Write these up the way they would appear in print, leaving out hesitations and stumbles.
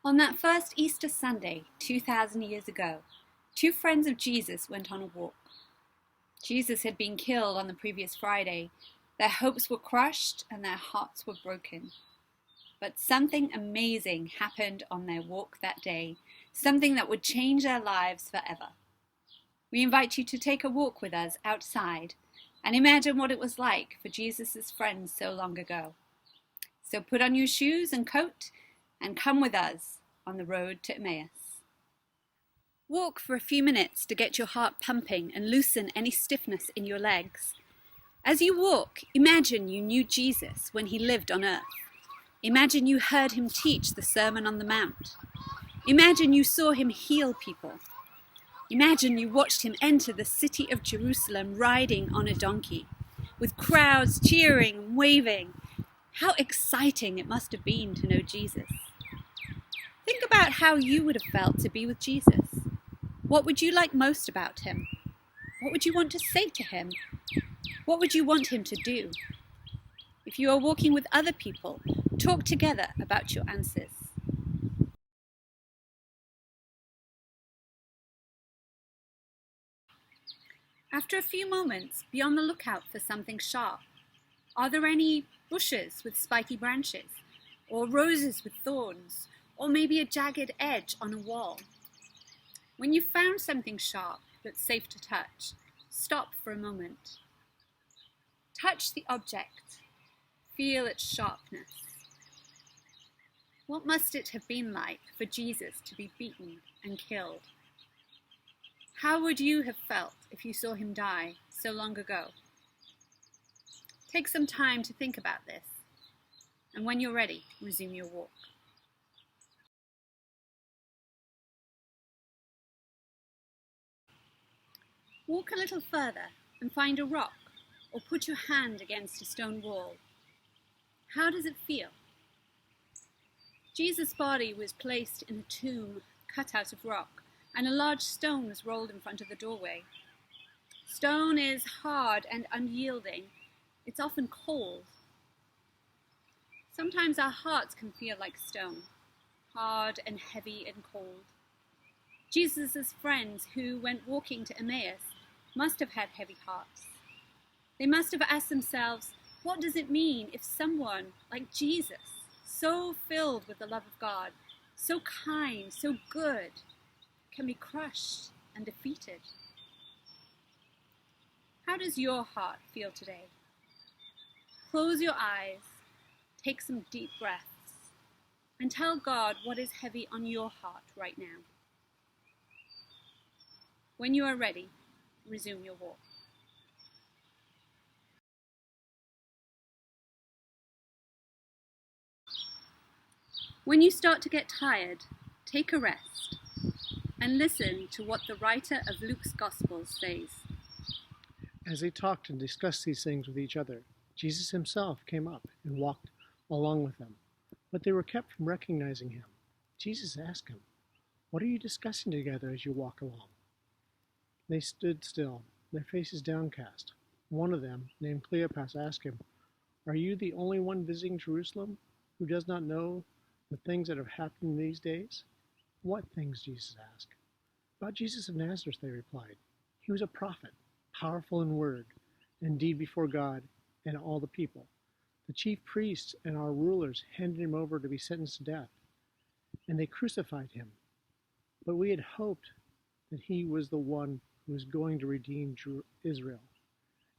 On that first Easter Sunday, 2,000 years ago, two friends of Jesus went on a walk. Jesus had been killed on the previous Friday. Their hopes were crushed and their hearts were broken. But something amazing happened on their walk that day, something that would change their lives forever. We invite you to take a walk with us outside and imagine what it was like for Jesus' friends so long ago. So put on your shoes and coat and come with us on the road to Emmaus. Walk for a few minutes to get your heart pumping and loosen any stiffness in your legs. As you walk, imagine you knew Jesus when he lived on earth. Imagine you heard him teach the Sermon on the Mount. Imagine you saw him heal people. Imagine you watched him enter the city of Jerusalem riding on a donkey, with crowds cheering and waving. How exciting it must have been to know Jesus. Think about how you would have felt to be with Jesus. What would you like most about him? What would you want to say to him? What would you want him to do? If you are walking with other people, talk together about your answers. After a few moments, be on the lookout for something sharp. Are there any bushes with spiky branches, or roses with thorns, or maybe a jagged edge on a wall? When you've found something sharp that's safe to touch, stop for a moment. Touch the object. Feel its sharpness. What must it have been like for Jesus to be beaten and killed? How would you have felt if you saw him die so long ago? Take some time to think about this, and when you're ready, resume your walk. Walk a little further and find a rock, or put your hand against a stone wall. How does it feel? Jesus' body was placed in a tomb cut out of rock, and a large stone was rolled in front of the doorway. Stone is hard and unyielding. It's often cold. Sometimes our hearts can feel like stone, hard and heavy and cold. Jesus' friends who went walking to Emmaus must have had heavy hearts. They must have asked themselves, what does it mean if someone like Jesus, so filled with the love of God, so kind, so good, can be crushed and defeated? How does your heart feel today? Close your eyes, take some deep breaths, and tell God what is heavy on your heart right now. When you are ready, resume your walk. When you start to get tired, take a rest and listen to what the writer of Luke's Gospel says. As they talked and discussed these things with each other, Jesus himself came up and walked along with them, but they were kept from recognizing him. Jesus asked him, "What are you discussing together as you walk along?" They stood still, their faces downcast. One of them, named Cleopas, asked him, "Are you the only one visiting Jerusalem who does not know the things that have happened these days?" "What things?" Jesus asked. "About Jesus of Nazareth," they replied. "He was a prophet, powerful in word and deed before God and all the people. The chief priests and our rulers handed him over to be sentenced to death, and they crucified him. But we had hoped that he was the one who was going to redeem Israel.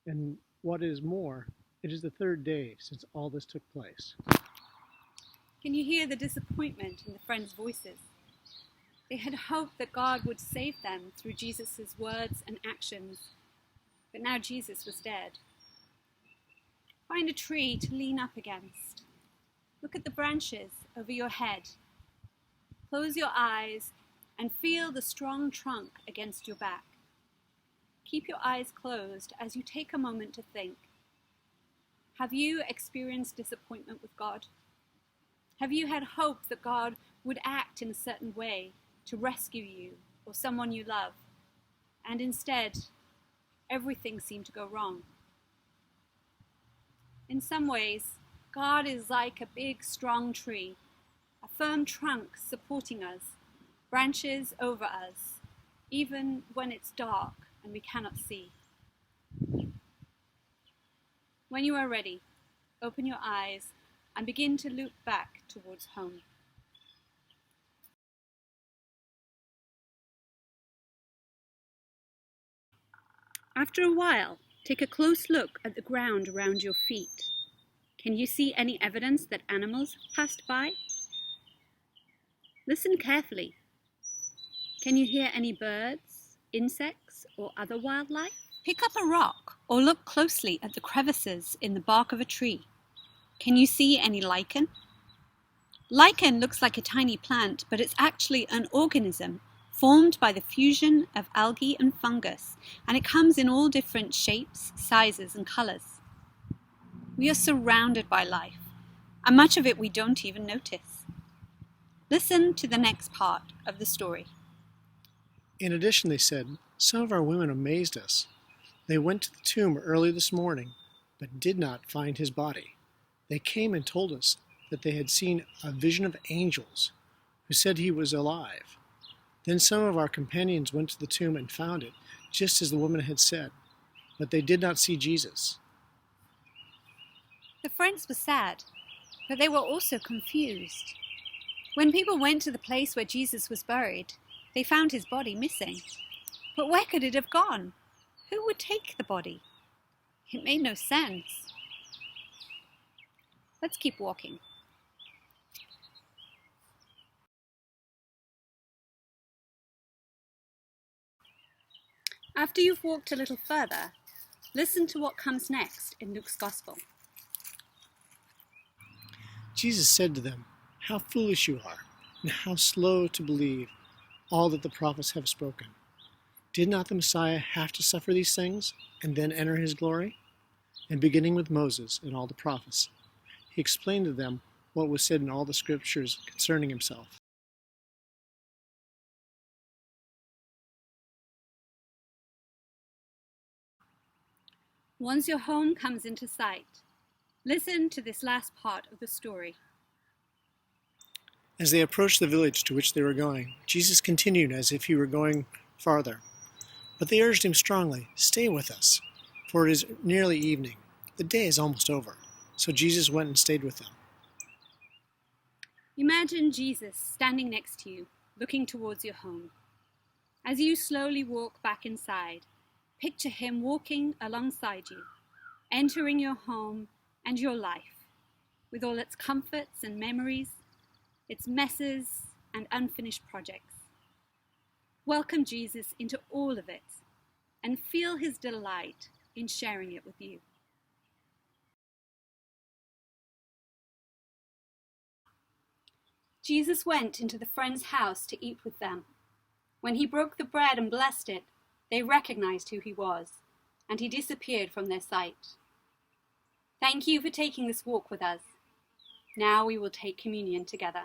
And what is more, it is the third day since all this took place." Can you hear the disappointment in the friends' voices? They had hoped that God would save them through Jesus' words and actions, but now Jesus was dead. Find a tree to lean up against. Look at the branches over your head. Close your eyes and feel the strong trunk against your back. Keep your eyes closed as you take a moment to think. Have you experienced disappointment with God? Have you had hope that God would act in a certain way to rescue you or someone you love, and instead, everything seemed to go wrong? In some ways, God is like a big, strong tree, a firm trunk supporting us, branches over us, even when it's dark and we cannot see. When you are ready, open your eyes and begin to loop back towards home. After a while, take a close look at the ground around your feet. Can you see any evidence that animals passed by? Listen carefully. Can you hear any birds, insects, or other wildlife? Pick up a rock or look closely at the crevices in the bark of a tree. Can you see any lichen? Lichen looks like a tiny plant, but it's actually an organism formed by the fusion of algae and fungus, and it comes in all different shapes, sizes, and colors. We are surrounded by life, and much of it we don't even notice. Listen to the next part of the story. In addition, they said, some of our women amazed us. They went to the tomb early this morning, but did not find his body. They came and told us that they had seen a vision of angels who said he was alive. Then some of our companions went to the tomb and found it, just as the woman had said, but they did not see Jesus. The friends were sad, but they were also confused. When people went to the place where Jesus was buried, they found his body missing. But where could it have gone? Who would take the body? It made no sense. Let's keep walking. After you've walked a little further, listen to what comes next in Luke's Gospel. Jesus said to them, how foolish you are, and how slow to believe all that the prophets have spoken. Did not the Messiah have to suffer these things and then enter his glory? And beginning with Moses and all the prophets, he explained to them what was said in all the scriptures concerning himself. Once your home comes into sight, listen to this last part of the story. As they approached the village to which they were going, Jesus continued as if he were going farther. But they urged him strongly, stay with us, for it is nearly evening. The day is almost over. So Jesus went and stayed with them. Imagine Jesus standing next to you, looking towards your home. As you slowly walk back inside, picture him walking alongside you, entering your home and your life, with all its comforts and memories, its messes and unfinished projects. Welcome Jesus into all of it and feel his delight in sharing it with you. Jesus went into the friend's house to eat with them. When he broke the bread and blessed it, they recognized who he was, and he disappeared from their sight. Thank you for taking this walk with us. Now we will take communion together.